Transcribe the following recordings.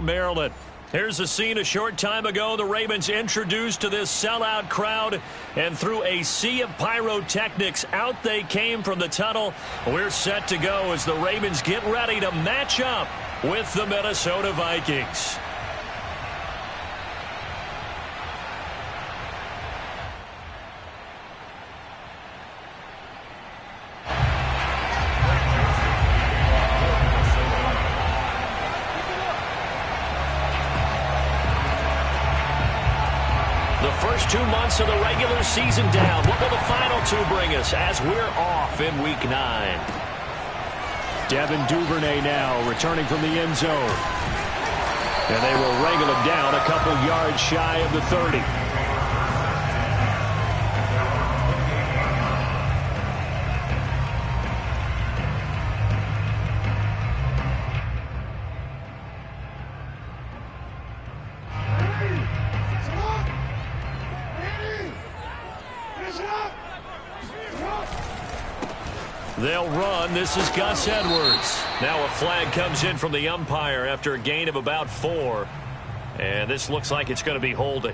Maryland. Here's the scene a short time ago. The Ravens introduced to this sellout crowd, and through a sea of pyrotechnics, out they came from the tunnel. We're set to go as the Ravens get ready to match up with the Minnesota Vikings. First 2 months of the regular season down. What will the final two bring us as we're off in Week 9? Devin Duvernay now returning from the end zone. And they will wrangle him down a couple yards shy of the 30. They'll run. This is Gus Edwards. Now a flag comes in from the umpire after a gain of about 4. And this looks like it's going to be holding.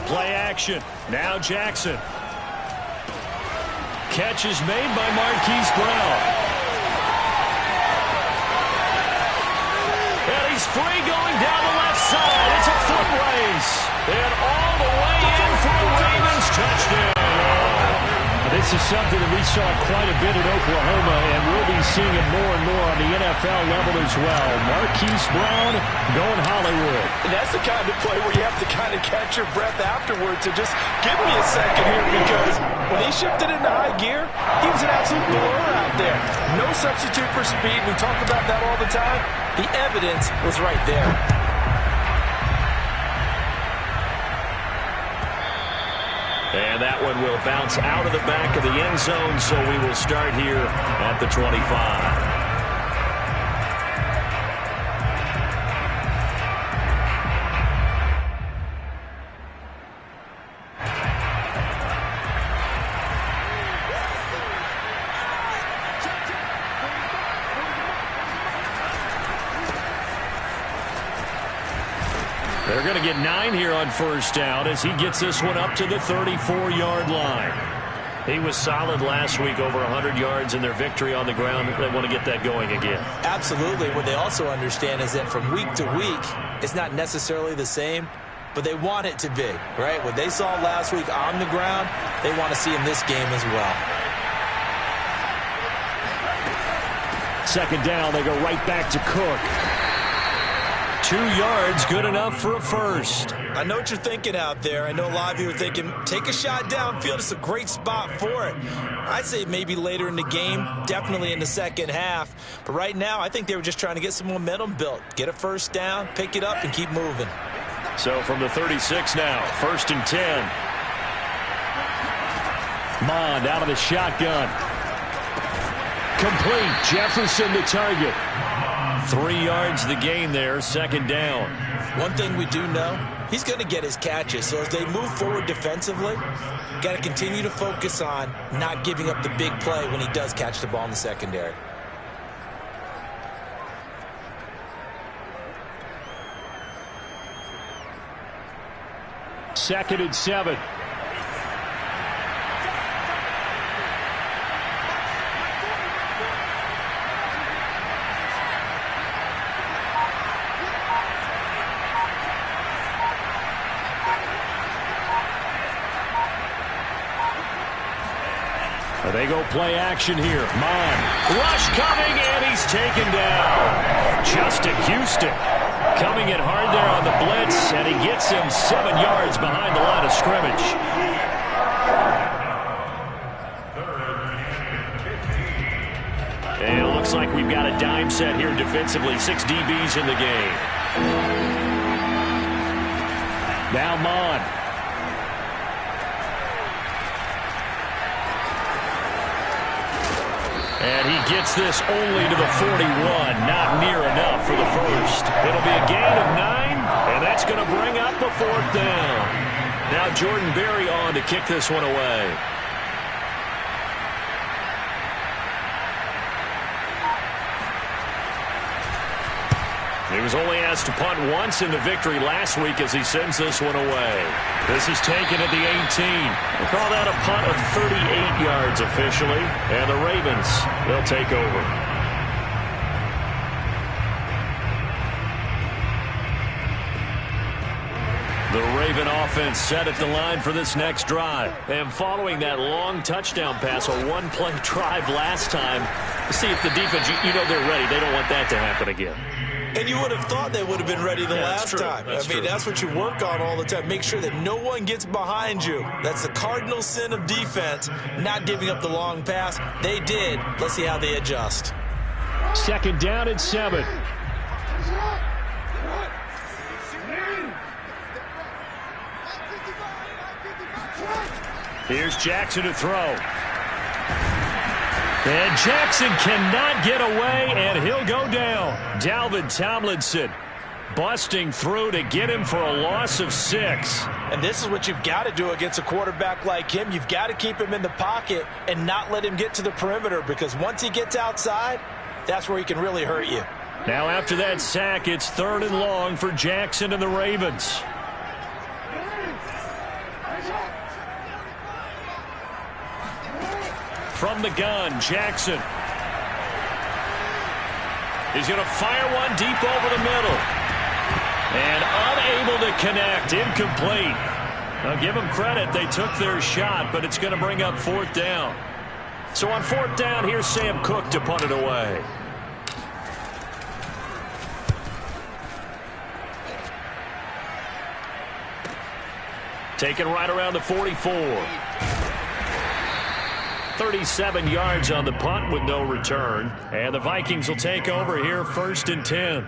Play action. Now Jackson. Catch is made by Marquise Brown. And he's free going down the left side. It's a foot race. And all the way in for a Ravens touchdown. This is something that we saw quite a bit at Oklahoma, and we'll be seeing it more and more on the NFL level as well. Marquise Brown going Hollywood. And that's the kind of play where you have to kind of catch your breath afterwards. So just give me a second here, because when he shifted into high gear, he was an absolute blur out there. No substitute for speed. We talk about that all the time. The evidence was right there. And that one will bounce out of the back of the end zone, so we will start here at the 25. They're going to get 9 here on first down as he gets this one up to the 34-yard line. He was solid last week, over 100 yards in their victory on the ground. They want to get that going again. Absolutely. What they also understand is that from week to week, it's not necessarily the same, but they want it to be, right? What they saw last week on the ground, they want to see in this game as well. Second down, they go right back to Cook. 2 yards, good enough for a first. I know what you're thinking out there. I know a lot of you are thinking, take a shot downfield. It's a great spot for it. I'd say maybe later in the game, definitely in the second half. But right now, I think they were just trying to get some momentum built. Get a first down, pick it up, and keep moving. So from the 36 now, 1st and 10. Mond out of the shotgun. Complete. Jefferson the target. 3 yards the gain there, second down. One thing we do know, he's going to get his catches. So as they move forward defensively, got to continue to focus on not giving up the big play when he does catch the ball in the secondary. Second and 7. They go play action here. Mond. Rush coming, and he's taken down. Justin Houston coming in hard there on the blitz, and he gets him 7 yards behind the line of scrimmage. same set here defensively. 6 DBs in the game. Now Mond. And he gets this only to the 41. Not near enough for the first. It'll be a gain of 9, and that's going to bring up a 4th down. Now Jordan Berry on to kick this one away. He was only asked to punt once in the victory last week as he sends this one away. This is taken at the 18. We'll call that a punt of 38 yards officially. And the Ravens, they'll take over. The Raven offense set at the line for this next drive. And following that long touchdown pass, a one-play drive last time, see if the defense, you know they're ready. They don't want that to happen again. And you would have thought they would have been ready the last time. That's what you work on all the time. Make sure that no one gets behind you. That's the cardinal sin of defense, not giving up the long pass. They did. Let's see how they adjust. 2nd down and 7. Here's Jackson to throw. And Jackson cannot get away, and he'll go down. Dalvin Tomlinson busting through to get him for a loss of 6. And this is what you've got to do against a quarterback like him. You've got to keep him in the pocket and not let him get to the perimeter, because once he gets outside, that's where he can really hurt you. Now after that sack, it's 3rd and long for Jackson and the Ravens. From the gun, Jackson. He's going to fire one deep over the middle. And unable to connect. Incomplete. Now give them credit. They took their shot, but it's going to bring up 4th down. So on 4th down, here's Sam Cook to punt it away. Taken right around the 44. 37 yards on the punt with no return. And the Vikings will take over here 1st and 10.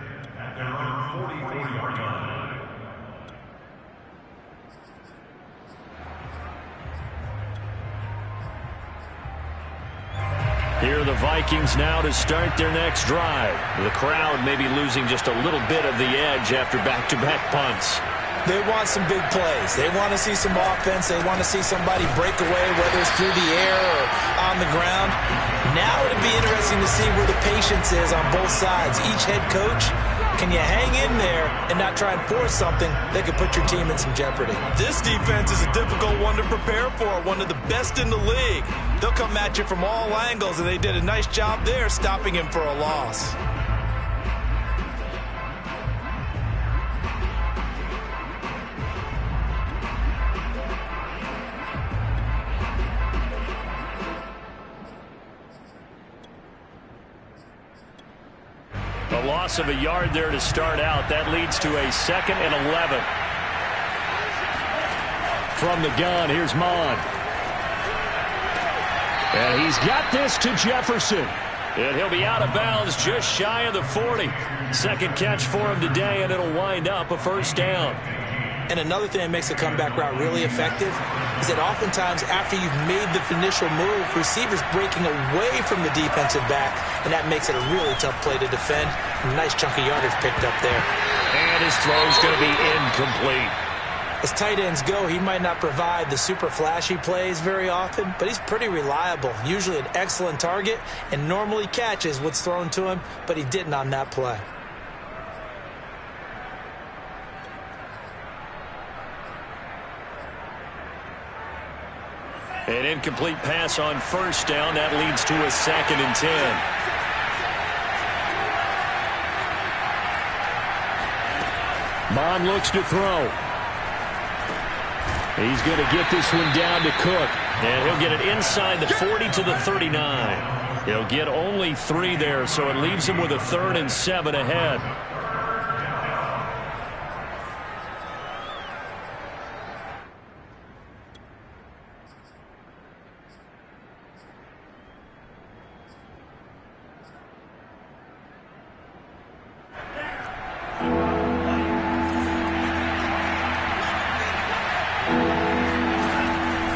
Here are the Vikings now to start their next drive. The crowd may be losing just a little bit of the edge after back-to-back punts. They want some big plays. They want to see some offense. They want to see somebody break away, whether it's through the air or on the ground. Now it'd be interesting to see where the patience is on both sides. Each head coach, can you hang in there and not try and force something that could put your team in some jeopardy? This defense is a difficult one to prepare for, one of the best in the league. They'll come at you from all angles, and they did a nice job there stopping him for a loss. A loss of a yard there to start out. That leads to a 2nd and 11. From the gun, here's Mond. And he's got this to Jefferson. And he'll be out of bounds just shy of the 40. 2nd catch for him today, and it'll wind up a 1st down. And another thing that makes a comeback route really effective is that oftentimes after you've made the initial move, receivers breaking away from the defensive back, and that makes it a really tough play to defend. A nice chunk of yardage picked up there. And his throw's going to be incomplete. As tight ends go, he might not provide the super flashy plays very often, but he's pretty reliable. Usually an excellent target, and normally catches what's thrown to him, but he didn't on that play. An incomplete pass on 1st down. That leads to a 2nd and 10. Mond looks to throw. He's going to get this one down to Cook. And he'll get it inside the 40 to the 39. He'll get only 3 there, so it leaves him with a 3rd and 7 ahead.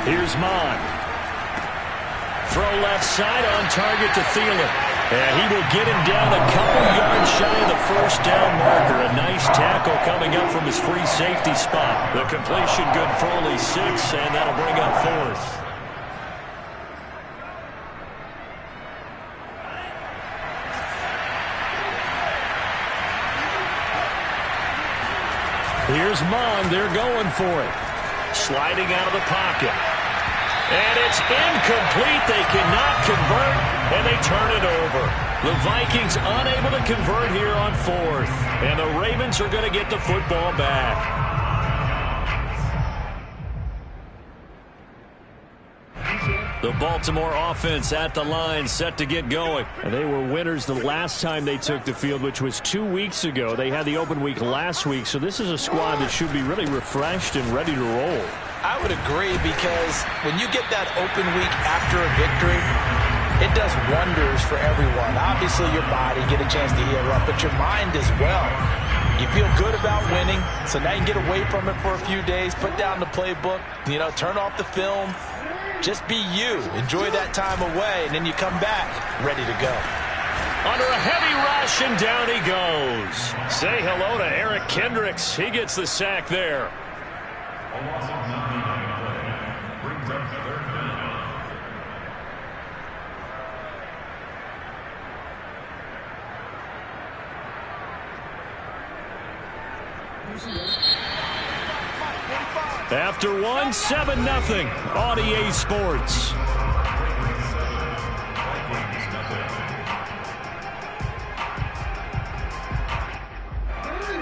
Here's Mond. Throw left side on target to Thielen. And he will get him down a couple yards shy of the first down marker. A nice tackle coming up from his free safety spot. The completion good for only 6, and that'll bring up 4th. Here's Mond. They're going for it. Sliding out of the pocket. And it's incomplete. They cannot convert, and they turn it over. The Vikings unable to convert here on 4th. And the Ravens are going to get the football back. The Baltimore offense at the line, set to get going. And they were winners the last time they took the field, which was 2 weeks ago. They had the open week last week, so this is a squad that should be really refreshed and ready to roll. I would agree, because when you get that open week after a victory, it does wonders for everyone. Obviously, your body get a chance to heal up, but your mind as well. You feel good about winning, so now you can get away from it for a few days, put down the playbook, turn off the film. Just be you. Enjoy that time away, and then you come back ready to go. Under a heavy rush, and down he goes. Say hello to Eric Kendricks. He gets the sack there. After 1, 7-0, RDA Sports.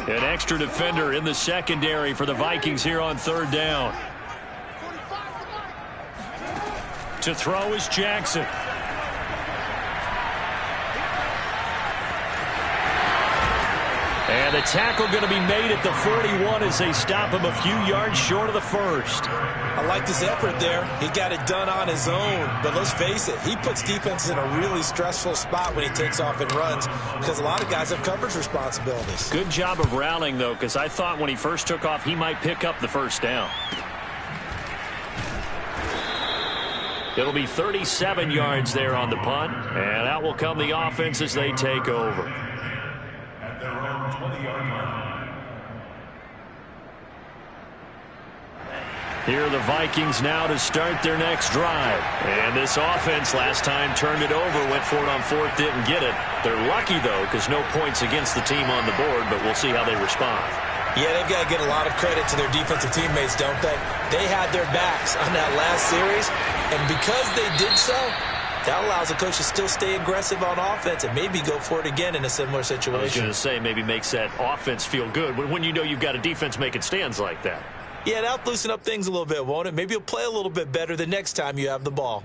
An extra defender in the secondary for the Vikings here on 3rd down. To throw is Jackson. And the tackle going to be made at the 41 as they stop him a few yards short of the first. I liked his effort there. He got it done on his own. But let's face it, he puts defenses in a really stressful spot when he takes off and runs, because a lot of guys have coverage responsibilities. Good job of rallying, though, because I thought when he first took off, he might pick up the first down. It'll be 37 yards there on the punt, and out will come the offense as they take over. Here are the Vikings now to start their next drive. And this offense last time turned it over, went for it on 4th, didn't get it. They're lucky, though, because no points against the team on the board, but we'll see how they respond. Yeah, they've got to get a lot of credit to their defensive teammates, don't they? They had their backs on that last series, and because they did so, that allows the coach to still stay aggressive on offense and maybe go for it again in a similar situation. I was going to say, maybe makes that offense feel good when you know you've got a defense making stands like that. Yeah, that'll loosen up things a little bit, won't it? Maybe you'll play a little bit better the next time you have the ball.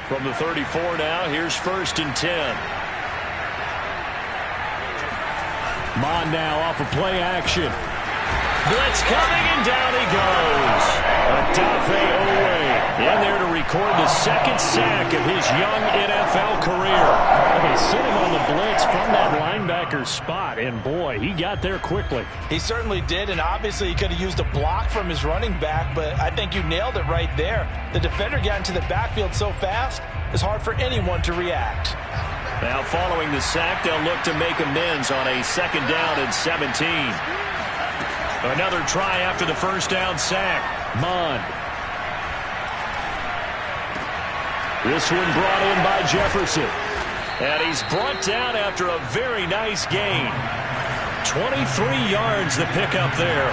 From the 34 now, here's 1st and 10. Mond now off of play action. Blitz coming, and down he goes. Odafe Oweh in there to record the 2nd sack of his young NFL career. They sent him on the blitz from that linebacker spot, and boy, he got there quickly. He certainly did, and obviously he could have used a block from his running back, but I think you nailed it right there. The defender got into the backfield so fast, it's hard for anyone to react. Now following the sack, they'll look to make amends on a 2nd down and 17. Another try after the 1st down sack. Mond. This one brought in by Jefferson. And he's brought down after a very nice gain. 23 yards the pickup there.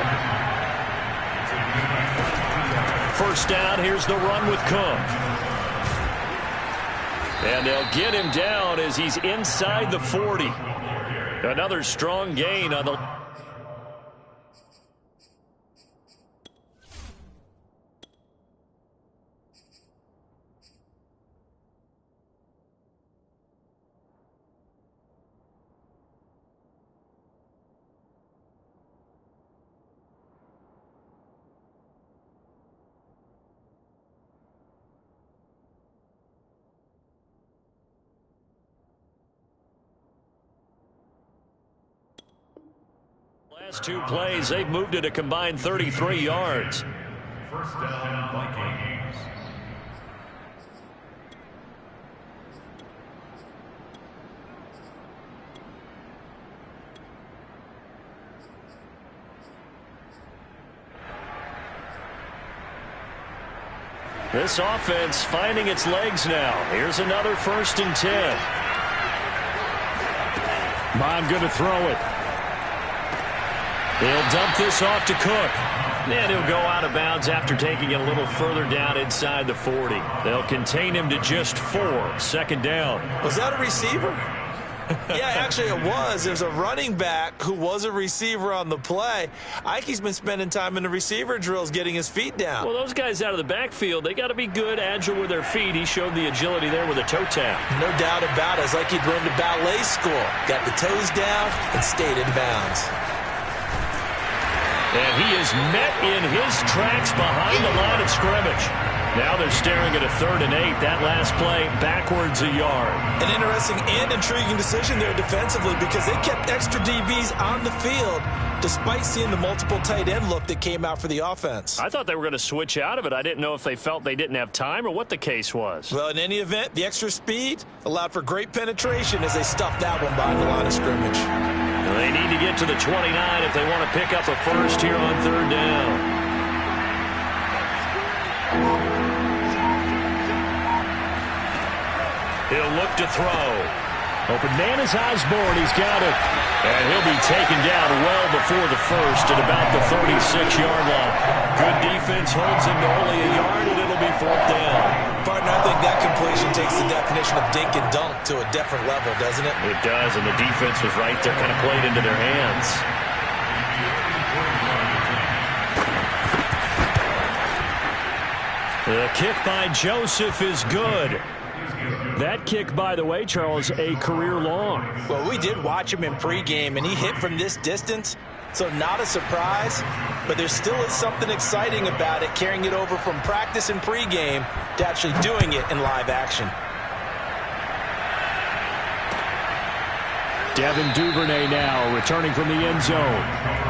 1st down, here's the run with Cook. And they'll get him down as he's inside the 40. Another strong gain on the... Last two plays, they've moved it a combined 33 yards. First down, Vikings. This offense finding its legs now. Here's another 1st and 10. Bond going to throw it. He'll dump this off to Cook. And he'll go out of bounds after taking it a little further down inside the 40. They'll contain him to just 4. 2nd down. Was that a receiver? Yeah, actually it was. There's a running back who was a receiver on the play. Ikey's been spending time in the receiver drills getting his feet down. Well, those guys out of the backfield, they got to be good, agile with their feet. He showed the agility there with a toe tap. No doubt about it. It's like he'd learned to ballet school. Got the toes down and stayed in bounds. And he is met in his tracks behind the line of scrimmage. Now they're staring at a 3rd and 8. That last play backwards a yard. An interesting and intriguing decision there defensively because they kept extra DBs on the field despite seeing the multiple tight end look that came out for the offense. I thought they were going to switch out of it. I didn't know if they felt they didn't have time or what the case was. Well, in any event, the extra speed allowed for great penetration as they stuffed that one behind the line of scrimmage. Well, they need to get to the 29 if they want to pick up a first here on 3rd down. He'll look to throw. Open man is Osborne. He's got it. And he'll be taken down well before the first at about the 36-yard line. Good defense holds him to only a yard, and it'll be 4th down. Partner, I think that completion takes the definition of dink and dunk to a different level, doesn't it? It does, and the defense was right there, kind of played into their hands. The kick by Joseph is good. That kick, by the way, Charles, a career long. Well, we did watch him in pregame, and he hit from this distance, so not a surprise. But there still is something exciting about it, carrying it over from practice and pregame to actually doing it in live action. Devin Duvernay now returning from the end zone.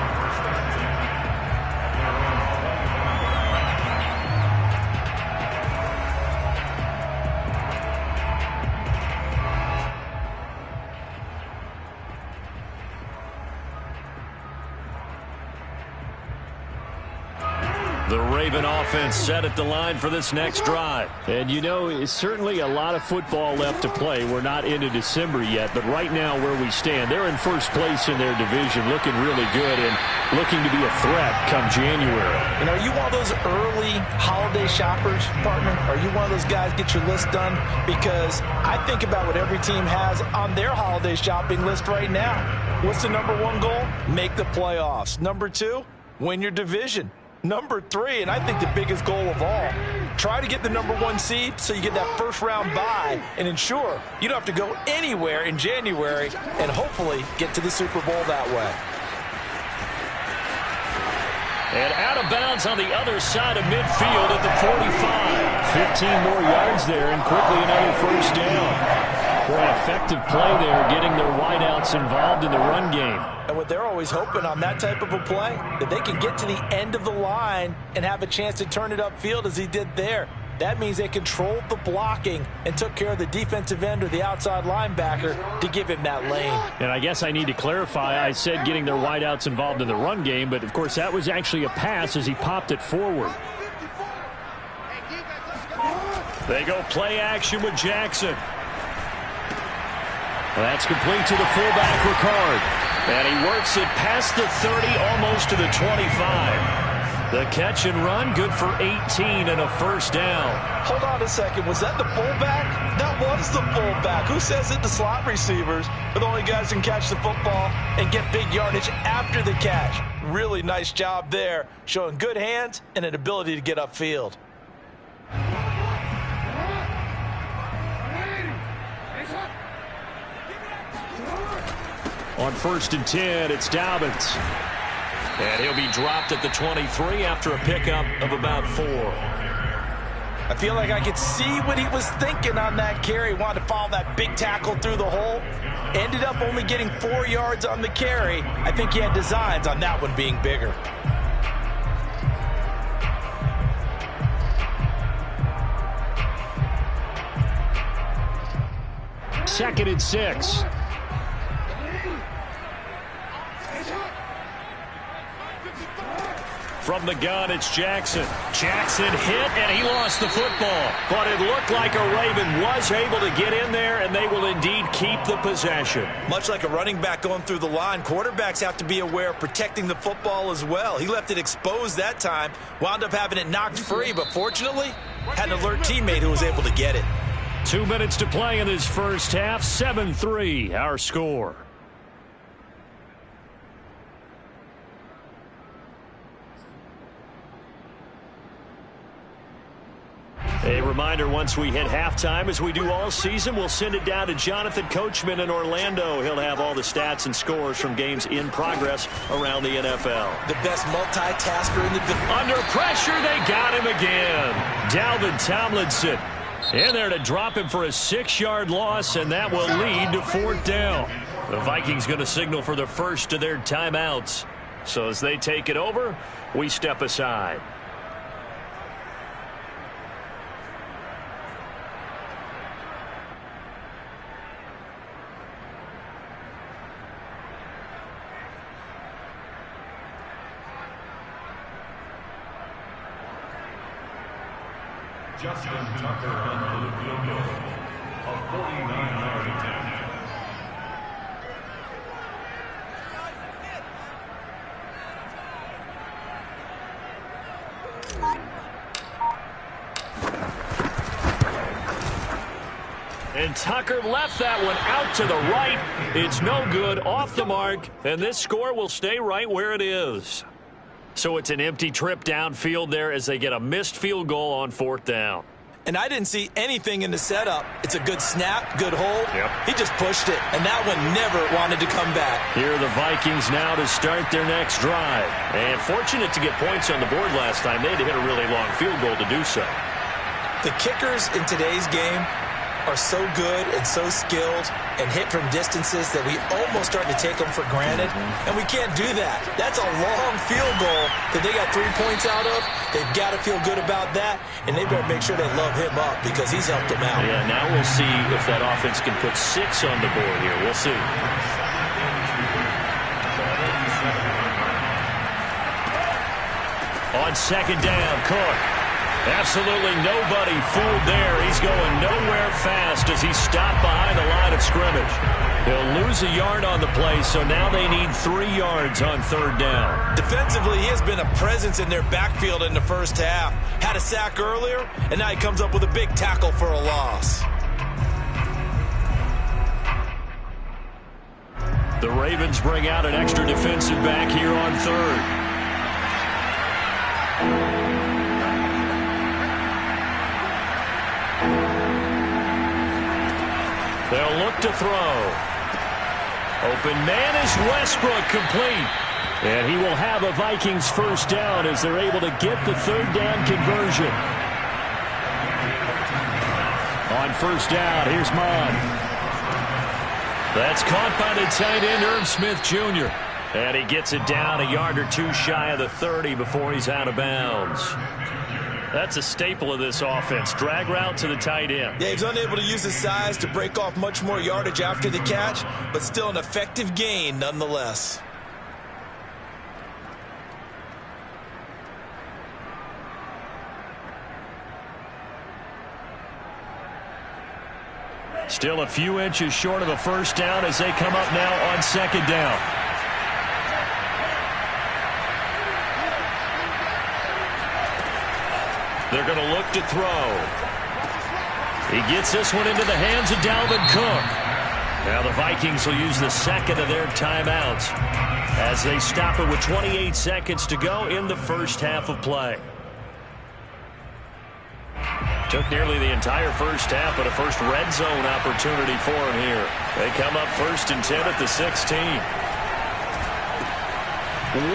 The Raven offense set at the line for this next drive. And you know, it's certainly a lot of football left to play. We're not into December yet, but right now where we stand, they're in first place in their division, looking really good and looking to be a threat come January. And are you one of those early holiday shoppers, partner? Are you one of those guys get your list done? Because I think about what every team has on their holiday shopping list right now. What's the number 1 goal? Make the playoffs. Number 2, win your division. Number 3, and I think the biggest goal of all, try to get the number 1 seed so you get that first-round bye and ensure you don't have to go anywhere in January and hopefully get to the Super Bowl that way. And out of bounds on the other side of midfield at the 45. 15 more yards there and quickly another first down. Boy, effective play there, getting their wideouts involved in the run game. And what they're always hoping on that type of a play, that they can get to the end of the line and have a chance to turn it upfield as he did there. That means they controlled the blocking and took care of the defensive end or the outside linebacker to give him that lane. And I guess I need to clarify, I said getting their wideouts involved in the run game, but of course that was actually a pass as he popped it forward. They go play action with Jackson. That's complete to the fullback, Ricard. And he works it past the 30, almost to the 25. The catch and run, good for 18 and a first down. Hold on a second. Was that the fullback? That was the fullback. Who says it? The slot receivers are the only guys who can catch the football and get big yardage after the catch. Really nice job there, showing good hands and an ability to get upfield. On 1st and 10, it's Dobbins. And he'll be dropped at the 23 after a pickup of about 4. I feel like I could see what he was thinking on that carry. Wanted to follow that big tackle through the hole. Ended up only getting 4 yards on the carry. I think he had designs on that one being bigger. Second and 6. From the gun, it's Jackson. Jackson hit, and he lost the football. But it looked like a Raven was able to get in there, and they will indeed keep the possession. Much like a running back going through the line, quarterbacks have to be aware of protecting the football as well. He left it exposed that time, wound up having it knocked free, but fortunately, had an alert teammate who was able to get it. 2 minutes to play in this first half. 7-3, our score. A reminder, once we hit halftime, as we do all season, we'll send it down to Jonathan Coachman in Orlando. He'll have all the stats and scores from games in progress around the NFL. The best multitasker in the business. Under pressure, they got him again. Dalvin Tomlinson in there to drop him for a 6-yard loss, and that will lead to 4th down. The Vikings going to signal for the first of their timeouts. So as they take it over, we step aside. Justin Tucker on the field goal. A 49-yard attempt. And Tucker left that one out to the right. It's no good, off the mark, and this score will stay right where it is. So it's an empty trip downfield there as they get a missed field goal on 4th down. And I didn't see anything in the setup. It's a good snap, good hold. Yep. He just pushed it, and that one never wanted to come back. Here are the Vikings now to start their next drive. And fortunate to get points on the board last time. They had to hit a really long field goal to do so. The kickers in today's game are so good and so skilled and hit from distances that we almost start to take them for granted, and we can't do that. That's a long field goal that they got 3 points out of. They've got to feel good about that, and they better make sure they love him up because he's helped them out. Yeah, now we'll see if that offense can put 6 on the board here. We'll see. On 2nd down, Cook. Absolutely nobody fooled there. He's going nowhere fast as he's stopped behind the line of scrimmage. He'll lose a yard on the play, so now they need 3 yards on 3rd down. Defensively, he has been a presence in their backfield in the first half. Had a sack earlier, and now he comes up with a big tackle for a loss. The Ravens bring out an extra defensive back here on 3rd. They'll look to throw. Open man is Westbrook, complete. And he will have a Vikings 1st down as they're able to get the 3rd down conversion. On 1st down, here's Mond. That's caught by the tight end, Irv Smith Jr. And he gets it down a yard or 2 shy of the 30 before he's out of bounds. That's a staple of this offense. Drag route to the tight end. Yeah, he's unable to use his size to break off much more yardage after the catch, but still an effective gain nonetheless. Still a few inches short of a 1st down as they come up now on 2nd down. They're going to look to throw. He gets this one into the hands of Dalvin Cook. Now the Vikings will use the 2nd of their timeouts as they stop it with 28 seconds to go in the first half of play. Took nearly the entire first half, but a first red zone opportunity for him here. They come up 1st and 10 at the 16.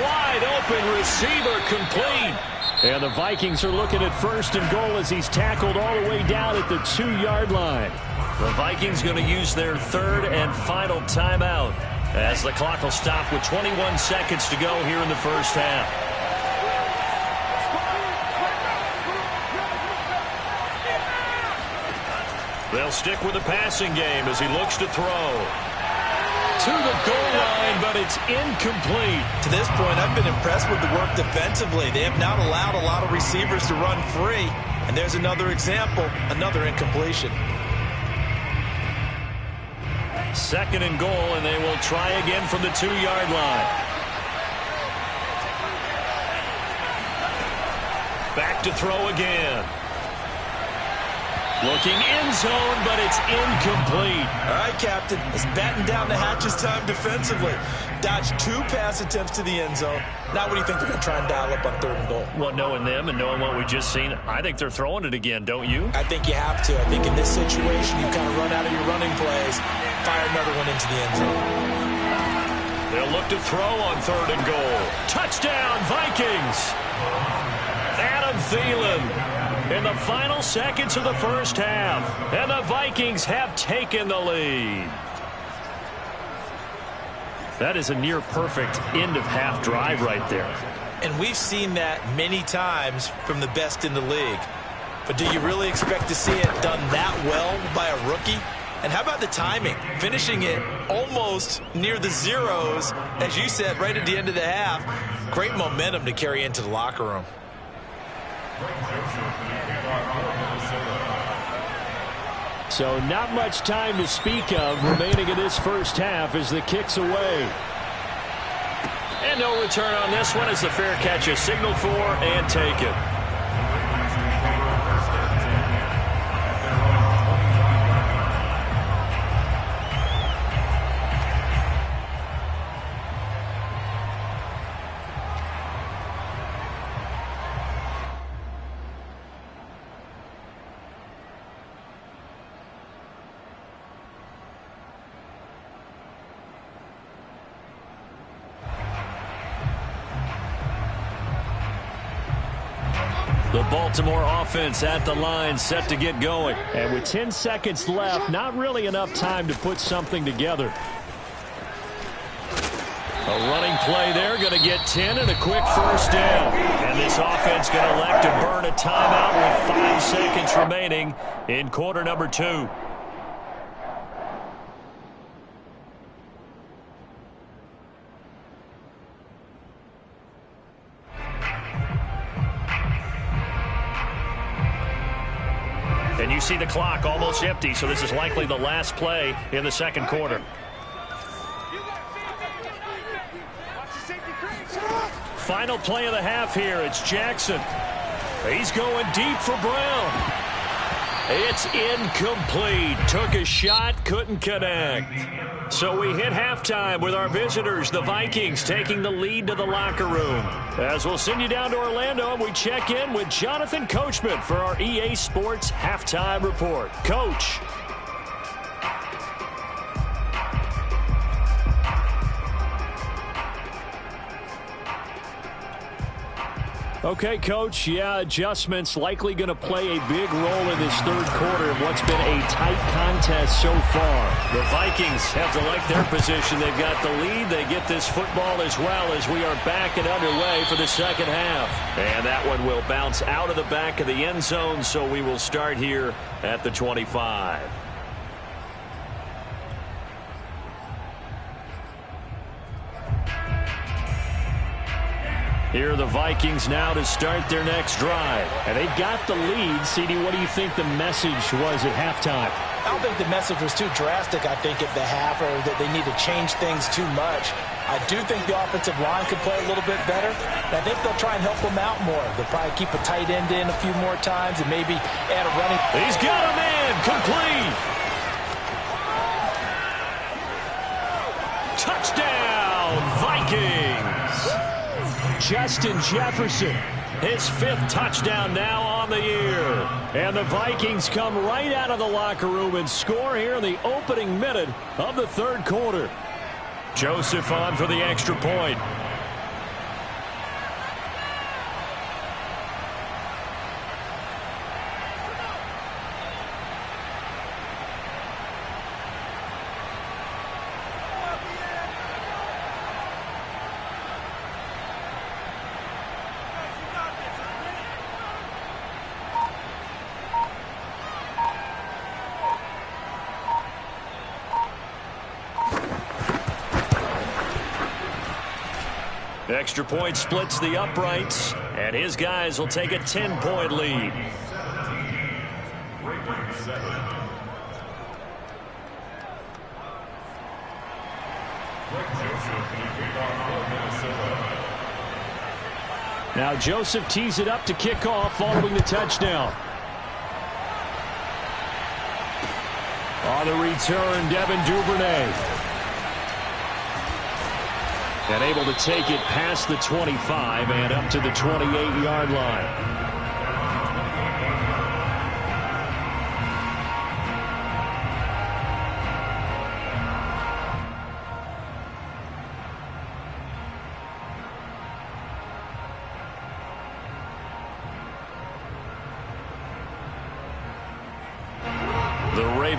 Wide open receiver, complete. And the Vikings are looking at 1st and goal as he's tackled all the way down at the 2-yard line. The Vikings going to use their 3rd and final timeout as the clock will stop with 21 seconds to go here in the first half. They'll stick with the passing game as he looks to throw. To the goal line, but it's incomplete. To this point, I've been impressed with the work defensively. They have not allowed a lot of receivers to run free. And there's another example, another incompletion. 2nd and goal, and they will try again from the 2-yard line. Back to throw again. Looking end zone, but it's incomplete. All right, Captain. It's batten down the hatches time defensively. Dodged 2 pass attempts to the end zone. Now what do you think they're going to try and dial up on 3rd and goal? Well, knowing them and knowing what we just seen, I think they're throwing it again, don't you? I think you have to. I think in this situation, you kind of run out of your running plays, fire another one into the end zone. They'll look to throw on 3rd and goal. Touchdown, Vikings! Adam Thielen in the final seconds of the first half. And the Vikings have taken the lead. That is a near-perfect end-of-half drive right there. And we've seen that many times from the best in the league. But do you really expect to see it done that well by a rookie? And how about the timing? Finishing it almost near the zeros, as you said, right at the end of the half. Great momentum to carry into the locker room. So not much time to speak of remaining in this first half as the kick's away. And no return on this one as the fair catch is signaled for and taken. The Baltimore offense at the line, set to get going. And with 10 seconds left, not really enough time to put something together. A running play there, going to get 10 and a quick first down. And this offense going to elect to burn a timeout with 5 seconds remaining in quarter number 2. And you see the clock almost empty, so this is likely the last play in the second quarter. Final play of the half here. It's Jackson. He's going deep for Brown. It's incomplete. Took a shot, couldn't connect. So we hit halftime with our visitors, the Vikings, taking the lead to the locker room. As we'll send you down to Orlando, and we check in with Jonathan Coachman for our EA Sports Halftime Report. Coach. Okay, Coach, yeah, adjustments likely going to play a big role in this third quarter in what's been a tight contest so far. The Vikings have to like their position. They've got the lead. They get this football as well as we are back and underway for the second half. And that one will bounce out of the back of the end zone, so we will start here at the 25. Here are the Vikings now to start their next drive. And they've got the lead. CD, what do you think the message was at halftime? I don't think the message was too drastic, I think, at the half, or that they need to change things too much. I do think the offensive line could play a little bit better. And I think they'll try and help them out more. They'll probably keep a tight end in a few more times and maybe add a running. He's got a man complete. Touchdown, Vikings. Justin Jefferson, his 5th touchdown now on the year. And the Vikings come right out of the locker room and score here in the opening minute of the third quarter. Joseph on for the extra point. Extra point splits the uprights, and his guys will take a 10-point lead. Ravens 7. Greg Joseph to kick off for Minnesota. Now Joseph tees it up to kick off following the touchdown. On the return, Devin Duvernay. And able to take it past the 25 and up to the 28-yard line.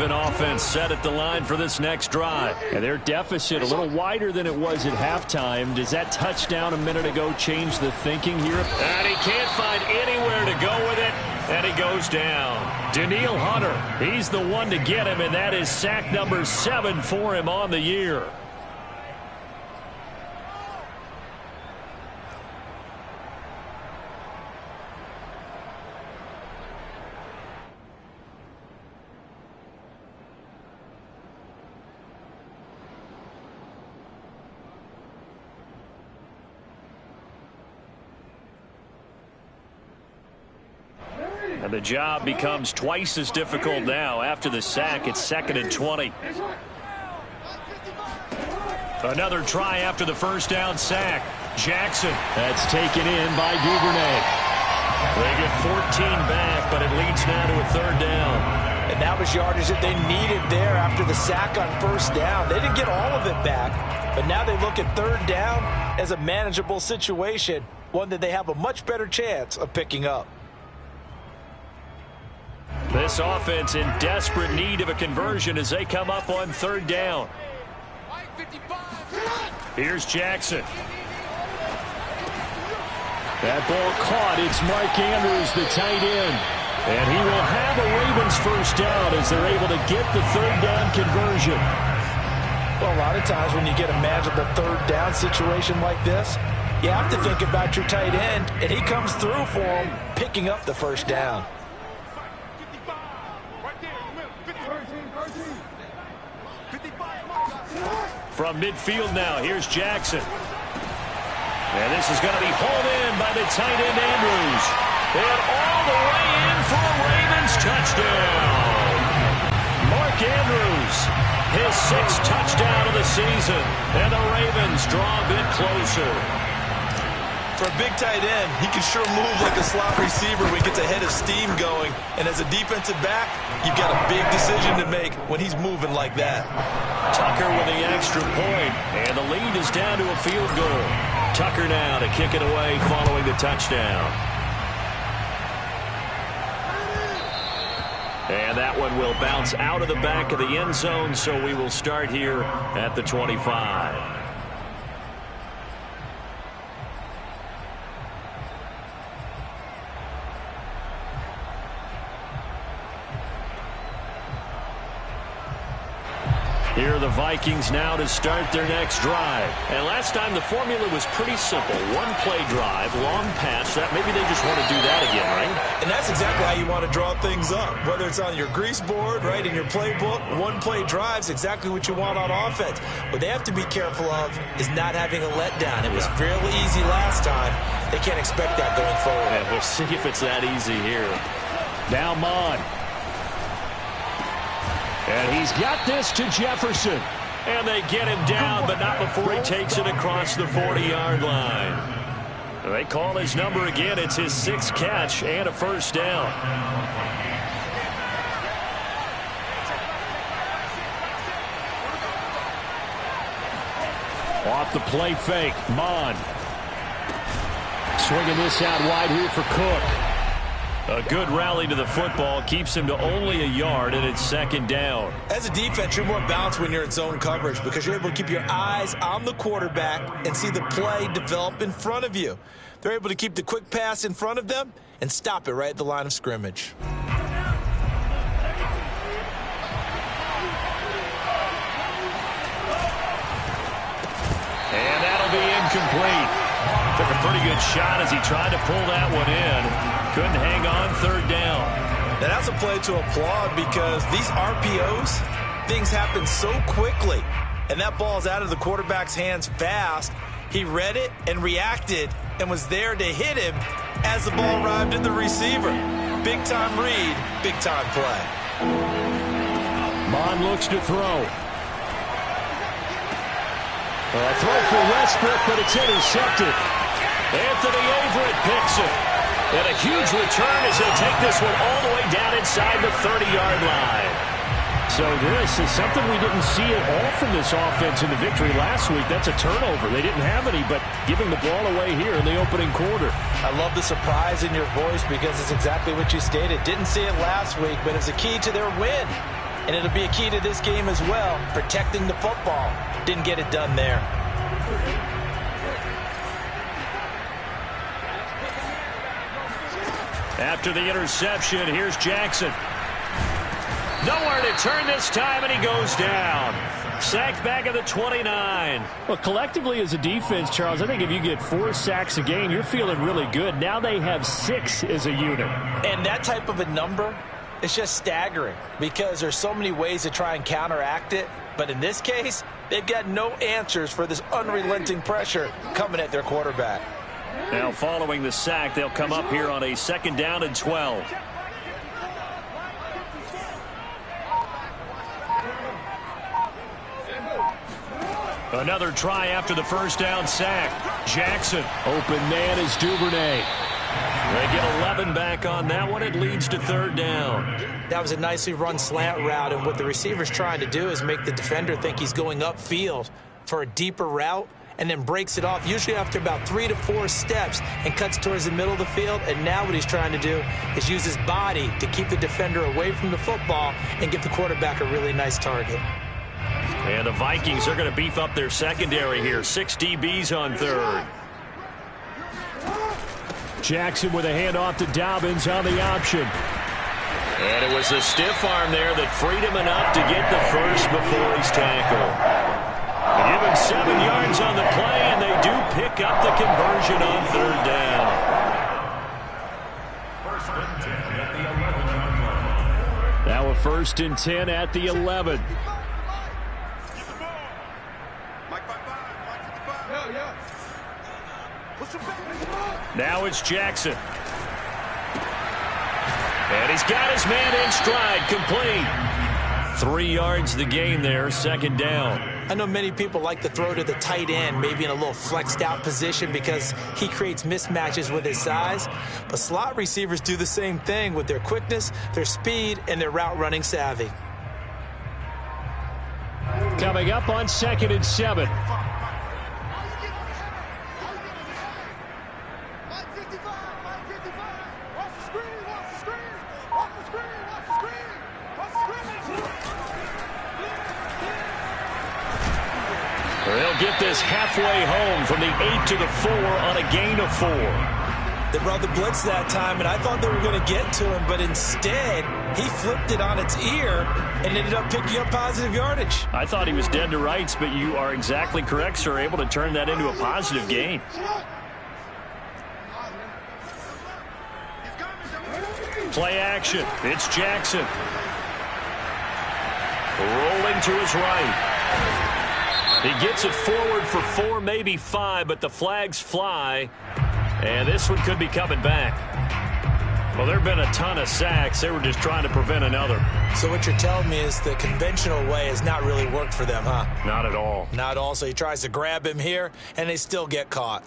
Offense set at the line for this next drive. And their deficit a little wider than it was at halftime. Does that touchdown a minute ago change the thinking here? And he can't find anywhere to go with it, and he goes down. Danielle Hunter, he's the one to get him, and that is sack number 7 for him on the year. And the job becomes twice as difficult now. After the sack, it's 2nd and 20. Another try after the first down sack. Jackson. That's taken in by Duvernay. They get 14 back, but it leads now to a 3rd down. And that was yardage that they needed there after the sack on first down. They didn't get all of it back, but now they look at 3rd down as a manageable situation, one that they have a much better chance of picking up. This offense in desperate need of a conversion as they come up on 3rd down. Here's Jackson. That ball caught. It's Mark Andrews, the tight end. And he will have a Ravens first down as they're able to get the 3rd down conversion. Well, a lot of times when you get a manageable 3rd down situation like this, you have to think about your tight end, and he comes through for him, picking up the first down. From midfield now, here's Jackson. And this is going to be hauled in by the tight end Andrews. And all the way in for a Ravens touchdown. Mark Andrews, his 6th touchdown of the season. And the Ravens draw a bit closer. For a big tight end, he can sure move like a slot receiver when he gets a head of steam going. And as a defensive back, you've got a big decision to make when he's moving like that. Tucker with the extra point, and the lead is down to a field goal. Tucker now to kick it away following the touchdown. And that one will bounce out of the back of the end zone, so we will start here at the 25. Here are the Vikings now to start their next drive. And last time the formula was pretty simple. 1-play drive, long pass. That maybe they just want to do that again, right? And that's exactly how you want to draw things up. Whether it's on your grease board, right, in your playbook, 1-play drive's exactly what you want on offense. What they have to be careful of is not having a letdown. It was fairly easy last time. They can't expect that going forward. And we'll see if it's that easy here. Now Mon. And he's got this to Jefferson. And they get him down, but not before he takes it across the 40-yard line. They call his number again. It's his 6th catch and a first down. Off the play fake, Mon. Swinging this out wide here for Cook. A good rally to the football keeps him to only a yard, and it's 2nd down. As a defense, you're more balanced when you're in zone coverage because you're able to keep your eyes on the quarterback and see the play develop in front of you. They're able to keep the quick pass in front of them and stop it right at the line of scrimmage. And that'll be incomplete. Took a pretty good shot as he tried to pull that one in. Couldn't hang on third down. And that's a play to applaud because these RPOs, things happen so quickly. And that ball's out of the quarterback's hands fast. He read it and reacted and was there to hit him as the ball arrived at the receiver. Big-time read, big-time play. Mond looks to throw. A throw for Westbrook, but it's intercepted. Anthony Averett picks it. And a huge return as he'll take this one all the way down inside the 30-yard line. So this is something we didn't see at all from this offense in the victory last week. That's a turnover. They didn't have any, but giving the ball away here in the opening quarter. I love the surprise in your voice because it's exactly what you stated. Didn't see it last week, but it's a key to their win. And it'll be a key to this game as well, protecting the football. Didn't get it done there. After the interception, here's Jackson. Nowhere to turn this time, and he goes down. Sacked back at the 29. Well, collectively as a defense, Charles, I think if you get 4 sacks a game, you're feeling really good. Now they have 6 as a unit. And that type of a number, it's just staggering because there's so many ways to try and counteract it. But in this case, they've got no answers for this unrelenting pressure coming at their quarterback. Now following the sack, they'll come up here on a 2nd down and 12. Another try after the first down sack. Jackson. Open man is Duvernay. They get 11 back on that one. It leads to 3rd down. That was a nicely run slant route, and what the receiver's trying to do is make the defender think he's going upfield for a deeper route and then breaks it off, usually after about 3 to 4 steps, and cuts towards the middle of the field. And now what he's trying to do is use his body to keep the defender away from the football and give the quarterback a really nice target. And the Vikings are going to beef up their secondary here. 6 DBs on 3rd. Jackson with a handoff to Dobbins on the option. And it was a stiff arm there that freed him enough to get the first before he's tackled. They give him 7 yards on the play, and they do pick up the conversion on 3rd down. Now a 1st and 10 at the 11. Now it's Jackson. And he's got his man in stride, complete. 3 yards the game there, 2nd down. I know many people like to throw to the tight end, maybe in a little flexed out position because he creates mismatches with his size. But slot receivers do the same thing with their quickness, their speed, and their route running savvy. Coming up on 2nd and 7. They'll get this halfway home from the 8 to the 4 on a gain of 4. They brought the blitz that time, and I thought they were going to get to him, but instead, he flipped it on its ear and ended up picking up positive yardage. I thought he was dead to rights, but you are exactly correct, sir. Able to turn that into a positive gain. Play action. It's Jackson. Rolling to his right. He gets it forward for 4, maybe 5, but the flags fly. And this one could be coming back. Well, there have been a ton of sacks. They were just trying to prevent another. So what you're telling me is the conventional way has not really worked for them, huh? Not at all. Not at all. So he tries to grab him here, and they still get caught.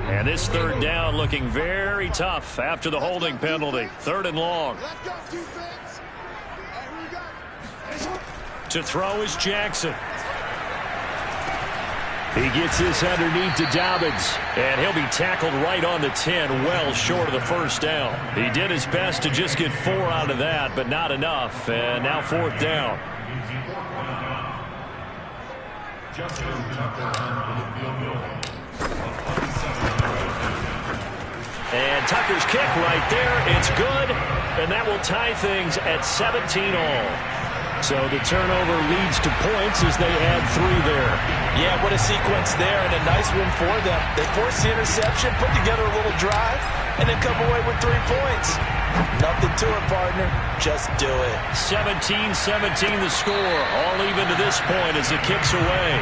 And this 3rd down looking very tough after the holding penalty. 3rd and long. To throw is Jackson. He gets this underneath to Dobbins. And he'll be tackled right on the 10, well short of the 1st down. He did his best to just get 4 out of that, but not enough. And now 4th down. And Tucker's kick right there. It's good, and that will tie things at 17 all. So the turnover leads to points as they add 3 there. Yeah, what a sequence there, and a nice one for them. They forced the interception, put together a little drive, and then come away with 3 points. Nothing to it, partner. Just do it. 17-17 the score. All even to this point as it kicks away.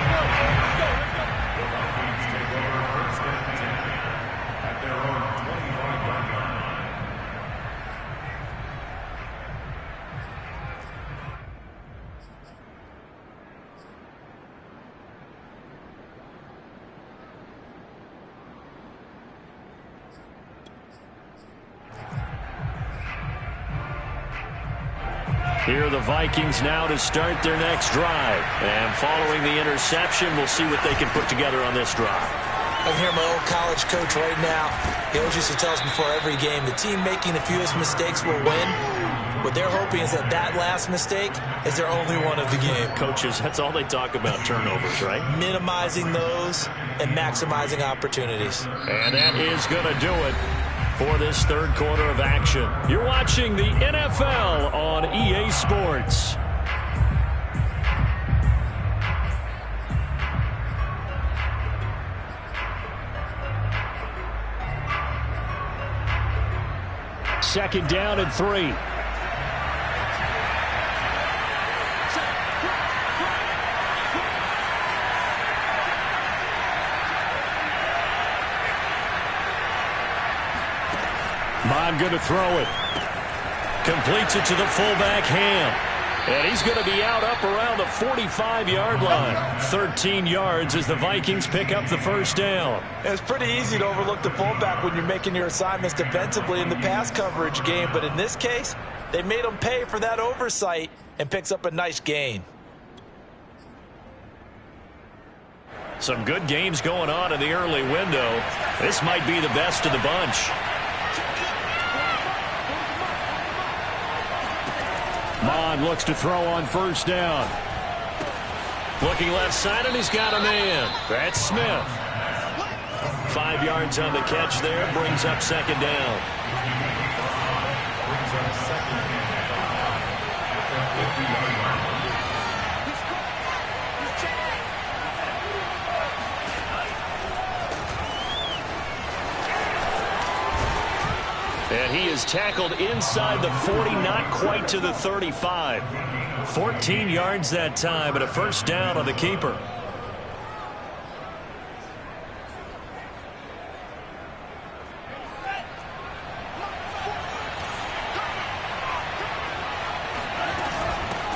Here are the Vikings now to start their next drive. And following the interception, we'll see what they can put together on this drive. I can hear my old college coach right now. He always used to tell us before every game, the team making the fewest mistakes will win. What they're hoping is that that last mistake is their only one of the game. Coaches, that's all they talk about, turnovers, right? Minimizing those and maximizing opportunities. And that is going to do it for this third quarter of action. You're watching the NFL on EA Sports. Second down and 3. Bond going to throw it. Completes it to the fullback, Ham. And he's going to be out up around the 45-yard line. 13 yards as the Vikings pick up the first down. It's pretty easy to overlook the fullback when you're making your assignments defensively in the pass coverage game. But in this case, they made him pay for that oversight and picks up a nice gain. Some good games going on in the early window. This might be the best of the bunch. Mond looks to throw on first down. Looking left side, and he's got a man. That's Smith. 5 yards on the catch there. Brings up second down. And he is tackled inside the 40, not quite to the 35. 14 yards that time, and a first down on the keeper.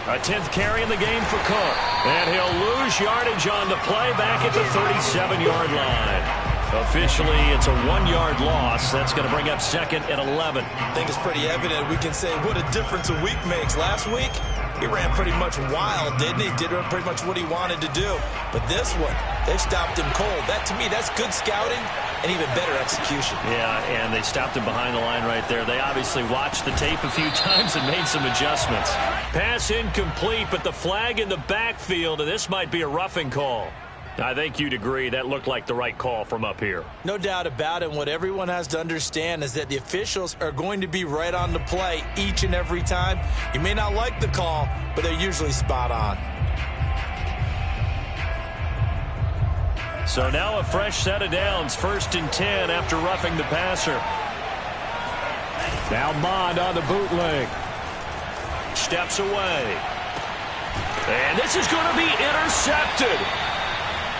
A 10th carry in the game for Cook. And he'll lose yardage on the play back at the 37-yard line. Officially, it's a 1-yard loss. That's going to bring up second and 11. I think it's pretty evident. We can say what a difference a week makes. Last week, he ran pretty much wild, didn't he? Did pretty much what he wanted to do. But this one, they've stopped him cold. That, to me, that's good scouting and even better execution. Yeah, and they stopped him behind the line right there. They obviously watched the tape a few times and made some adjustments. Pass incomplete, but the flag in the backfield, and this might be a roughing call. I think you'd agree that looked like the right call from up here. No doubt about it. What everyone has to understand is that the officials are going to be right on the play each and every time. You may not like the call, but they're usually spot on. So now a fresh set of downs, 1st and 10 after roughing the passer. Now Mond on the bootleg. Steps away. And this is going to be intercepted.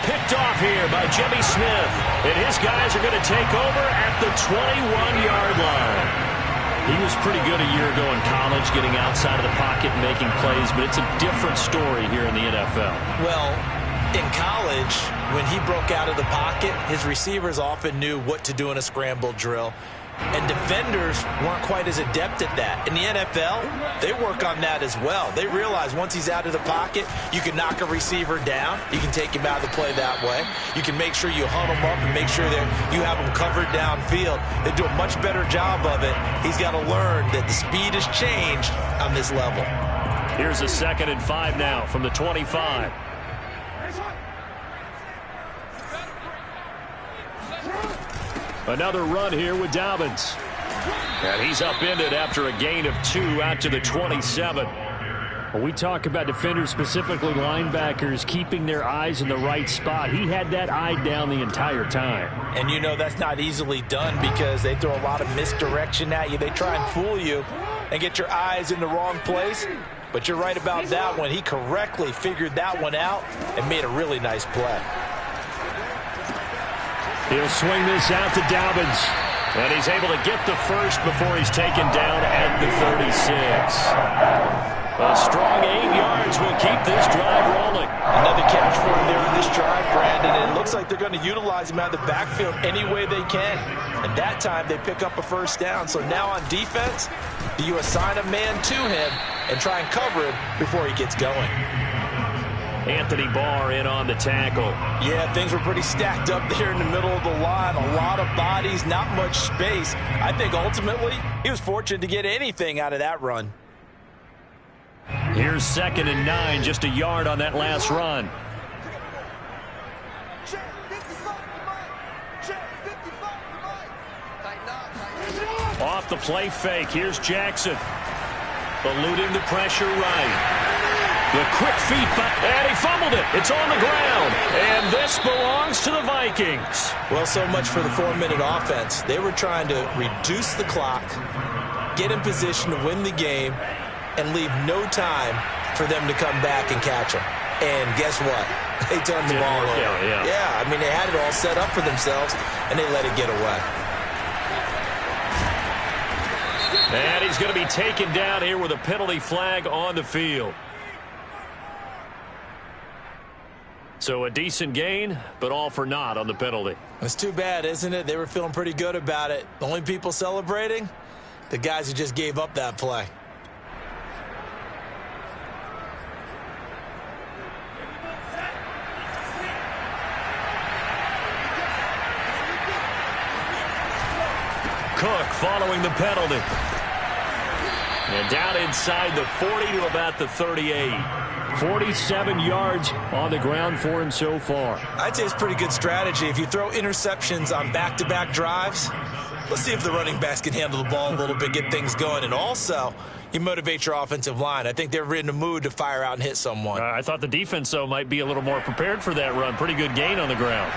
Picked off here by Jimmy Smith. And his guys are going to take over at the 21-yard line. He was pretty good a year ago in college, getting outside of the pocket and making plays, but it's a different story here in the NFL. Well, in college, when he broke out of the pocket, his receivers often knew what to do in a scramble drill. And defenders weren't quite as adept at that. In the NFL, they work on that as well. They realize once he's out of the pocket, you can knock a receiver down. You can take him out of the play that way. You can make sure you hunt him up and make sure that you have him covered downfield. They do a much better job of it. He's got to learn that the speed has changed on this level. Here's a 2nd and 5 now from the 25. Another run here with Dobbins. And he's upended after a gain of 2 out to the 27. When we talk about defenders, specifically linebackers, keeping their eyes in the right spot, he had that eye down the entire time. And you know that's not easily done because they throw a lot of misdirection at you. They try and fool you and get your eyes in the wrong place. But you're right about that one. He correctly figured that one out and made a really nice play. He'll swing this out to Dobbins. And he's able to get the first before he's taken down at the 36. A strong 8 yards will keep this drive rolling. Another catch for him there in this drive, Brandon. And it looks like they're going to utilize him out of the backfield any way they can. And that time they pick up a first down. So now on defense, do you assign a man to him and try and cover him before he gets going? Anthony Barr in on the tackle. Yeah, things were pretty stacked up there in the middle of the line. A lot of bodies, not much space. I think ultimately he was fortunate to get anything out of that run. Here's 2nd and 9, just a yard on that last run. Off the play fake, here's Jackson. Eluding the pressure right. The quick feet, and he fumbled it. It's on the ground, and this belongs to the Vikings. Well, so much for the 4-minute offense. They were trying to reduce the clock, get in position to win the game, and leave no time for them to come back and catch them. And guess what? They turned the ball over. Yeah, I mean, they had it all set up for themselves, and they let it get away. And he's going to be taken down here with a penalty flag on the field. So a decent gain, but all for naught on the penalty. It's too bad, isn't it? They were feeling pretty good about it. The only people celebrating, the guys who just gave up that play. Cook following the penalty. And down inside the 40 to about the 38. 47 yards on the ground for him so far. I'd say it's pretty good strategy. If you throw interceptions on back-to-back drives, let's see if the running backs can handle the ball a little bit, get things going. And also, you motivate your offensive line. I think they're in the mood to fire out and hit someone. I thought the defense, though, might be a little more prepared for that run. Pretty good gain on the ground.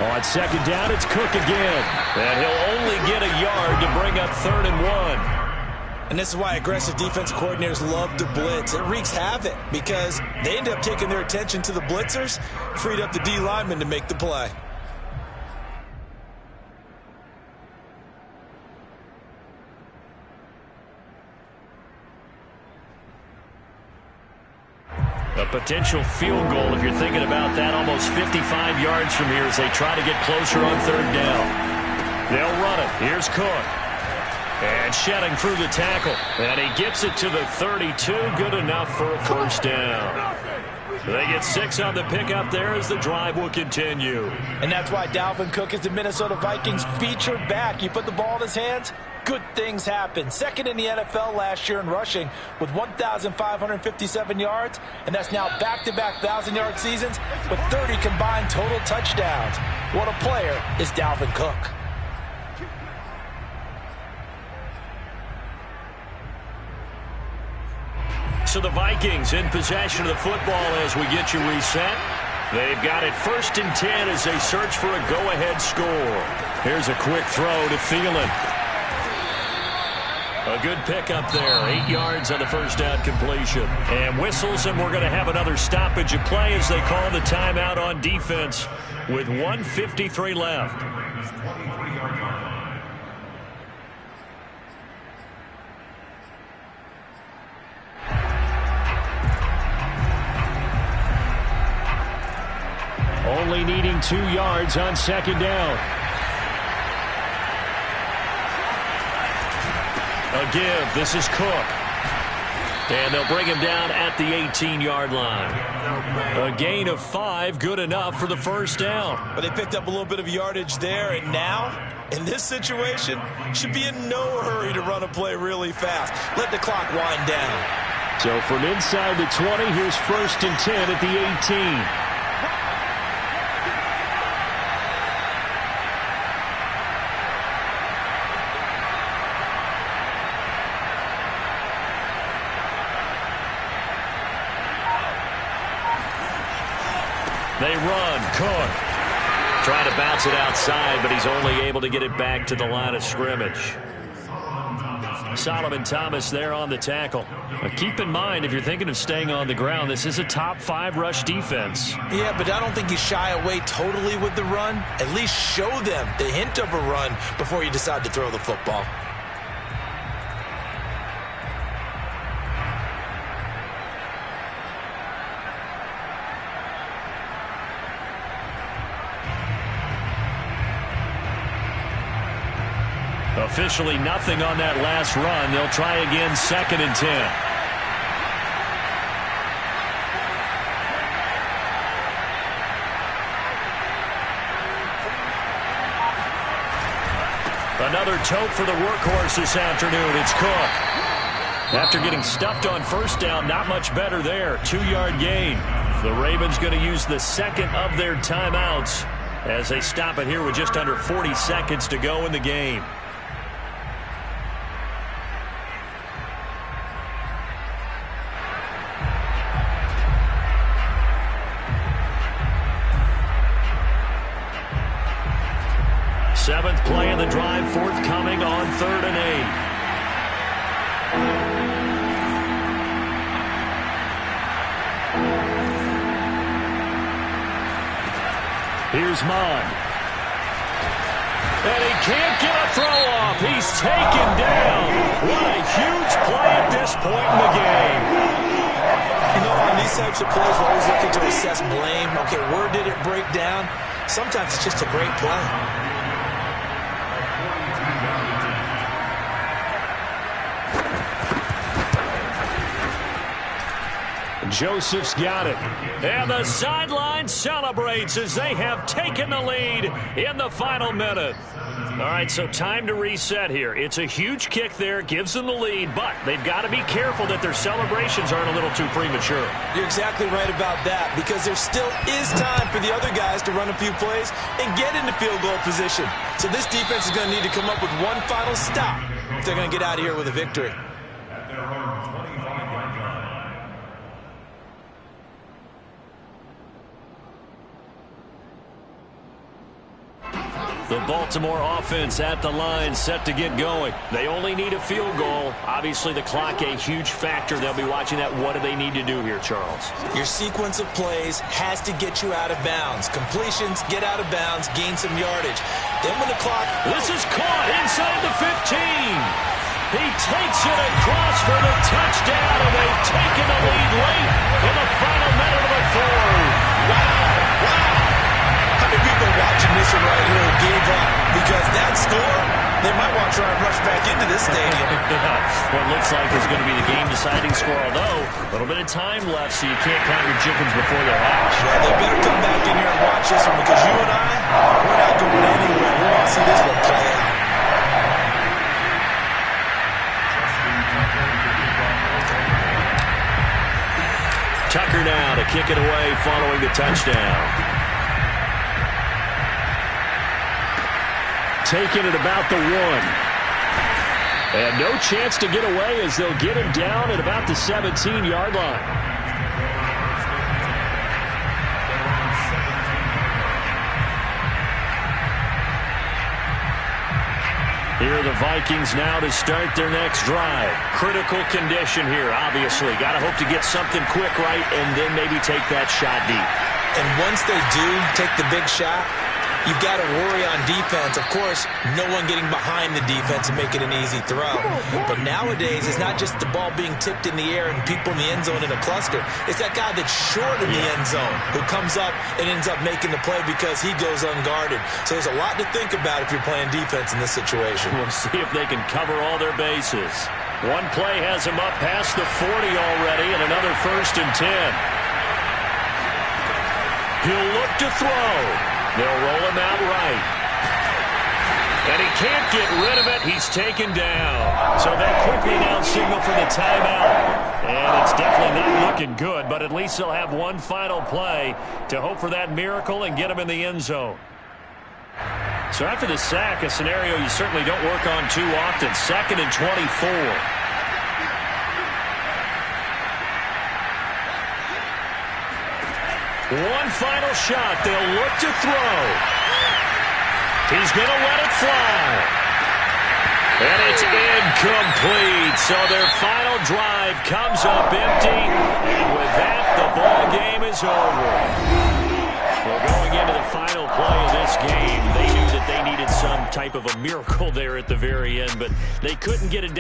On 2nd down, it's Cook again. And he'll only get a yard to bring up 3rd and 1. And this is why aggressive defensive coordinators love to blitz. It wreaks havoc because they end up taking their attention to the blitzers, freed up the D lineman to make the play. A potential field goal, if you're thinking about that, almost 55 yards from here as they try to get closer on 3rd down. They'll run it. Here's Cook. And shedding through the tackle. And he gets it to the 32. Good enough for a first down. They get 6 on the pickup there as the drive will continue. And that's why Dalvin Cook is the Minnesota Vikings featured back. You put the ball in his hands, good things happen. 2nd in the NFL last year in rushing with 1,557 yards, and that's now back-to-back 1,000-yard seasons with 30 combined total touchdowns. What a player is Dalvin Cook. So the Vikings in possession of the football as we get you reset. They've got it 1st and 10 as they search for a go-ahead score. Here's a quick throw to Thielen. A good pickup there. 8 yards on the first down completion. And whistles, and we're going to have another stoppage of play as they call the timeout on defense with 1:53 left. Only needing 2 yards on 2nd down. A give. This is Cook. And they'll bring him down at the 18-yard line. A gain of 5, good enough for the first down. But they picked up a little bit of yardage there, and now, in this situation, should be in no hurry to run a play really fast. Let the clock wind down. So from inside the 20, here's 1st and 10 at the 18. They run. Cook trying to bounce it outside, but he's only able to get it back to the line of scrimmage. Solomon Thomas there on the tackle. But keep in mind, if you're thinking of staying on the ground, this is a top 5 rush defense. Yeah, but I don't think you shy away totally with the run. At least show them the hint of a run before you decide to throw the football. Officially nothing on that last run. They'll try again, 2nd and 10. Another tote for the workhorse this afternoon. It's Cook. After getting stuffed on 1st down, not much better there. 2-yard gain. The Ravens going to use the 2nd of their timeouts as they stop it here with just under 40 seconds to go in the game. Seventh play of the drive forthcoming on 3rd and 8. Here's Mond. And he can't get a throw off. He's taken down. What a huge play at this point in the game. You know, on these types of plays, we're always looking to assess blame. Okay, where did it break down? Sometimes it's just a great play. Joseph's got it. And the sideline celebrates as they have taken the lead in the final minute. All right, so time to reset here. It's a huge kick there, gives them the lead, but they've got to be careful that their celebrations aren't a little too premature. You're exactly right about that, because there still is time for the other guys to run a few plays and get into field goal position. So this defense is going to need to come up with one final stop if they're going to get out of here with a victory. The Baltimore offense at the line, set to get going. They only need a field goal. Obviously, the clock a huge factor. They'll be watching that. What do they need to do here, Charles? Your sequence of plays has to get you out of bounds. Completions, get out of bounds, gain some yardage. Then when the clock... This is caught inside the 15. He takes it across for the touchdown, and they've taken the lead late in the final minute of the 4th. Wow! How many people watching this one right here gave up because that score, they might want to try and rush back into this stadium. Well, it looks like it's going to be the game-deciding score, although a little bit of time left, so you can't count your chickens before they're hatched. Well, they better come back in here and watch this one, because you and I, we're not going anywhere. We're going to see this one play out. Tucker now to kick it away following the touchdown. Taking it about the 1. And no chance to get away as they'll get him down at about the 17-yard line. Here are the Vikings now to start their next drive. Critical condition here, obviously. Got to hope to get something quick right and then maybe take that shot deep. And once they do take the big shot, you've got to worry on defense. Of course, no one getting behind the defense and make it an easy throw. But nowadays, it's not just the ball being tipped in the air and people in the end zone in a cluster. It's that guy that's short in the end zone who comes up and ends up making the play because he goes unguarded. So there's a lot to think about if you're playing defense in this situation. We'll see if they can cover all their bases. One play has him up past the 40 already, and another 1st and 10. He'll look to throw. They'll roll him out right. And he can't get rid of it. He's taken down. So they quickly now signal for the timeout. And it's definitely not looking good, but at least they'll have one final play to hope for that miracle and get him in the end zone. So after the sack, a scenario you certainly don't work on too often. 2nd and 24. One final shot. They'll look to throw. He's going to let it fly. And it's incomplete. So their final drive comes up empty. And with that, the ball game is over. Well, going into the final play of this game, they knew that they needed some type of a miracle there at the very end, but they couldn't get it done.